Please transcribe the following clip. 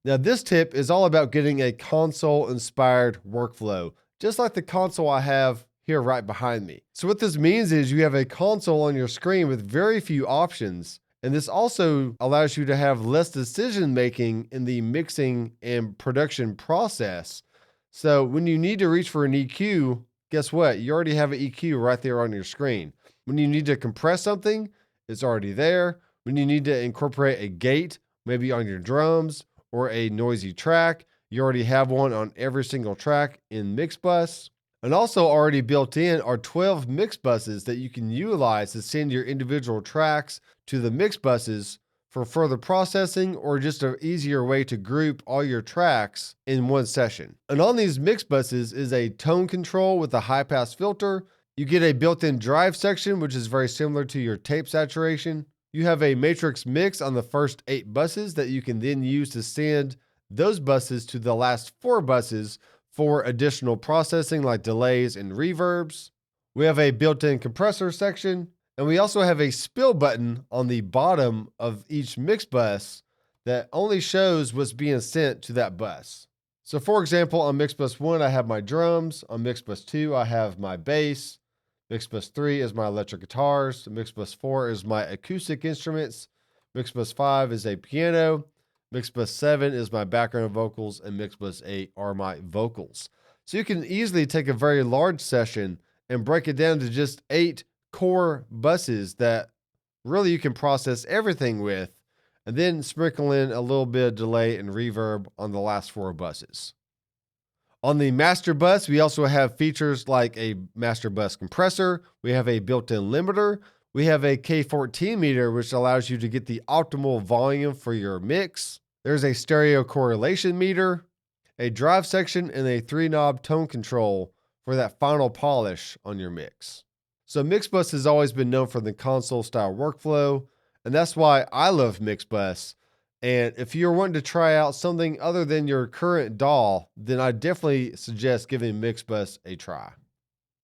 Now, this tip is all about getting a console-inspired workflow, just like the console I have here right behind me. So what this means is you have a console on your screen with very few options, and this also allows you to have less decision making in the mixing and production process. So when you need to reach for an EQ, guess what? You already have an EQ right there on your screen. When you need to compress something, it's already there. When you need to incorporate a gate, maybe on your drums or a noisy track, you already have one on every single track in Mixbus. And also already built in are 12 mix buses that you can utilize to send your individual tracks to the mix buses for further processing, or just an easier way to group all your tracks in one session. And on these mix buses is a tone control with a high pass filter. You get a built-in drive section, which is very similar to your tape saturation. You have a matrix mix on the first 8 buses that you can then use to send those buses to the last 4 buses for additional processing like delays and reverbs. We have a built-in compressor section, and we also have a spill button on the bottom of each mix bus that only shows what's being sent to that bus. So for example, on Mixbus 1, I have my drums. On Mixbus 2, I have my bass. Mixbus 3 is my electric guitars. Mixbus 4 is my acoustic instruments. Mixbus 5 is a piano. Mixbus 7 is my background vocals, and Mixbus 8 are my vocals. So you can easily take a very large session and break it down to just 8 core buses that really you can process everything with, and then sprinkle in a little bit of delay and reverb on the last 4 buses. On the master bus, we also have features like a master bus compressor. We have a built-in limiter. We have a K14 meter, which allows you to get the optimal volume for your mix. There's a stereo correlation meter, a drive section, and a 3-knob tone control for that final polish on your mix. So Mixbus has always been known for the console style workflow, and that's why I love Mixbus. And if you're wanting to try out something other than your current DAW, then I definitely suggest giving Mixbus a try.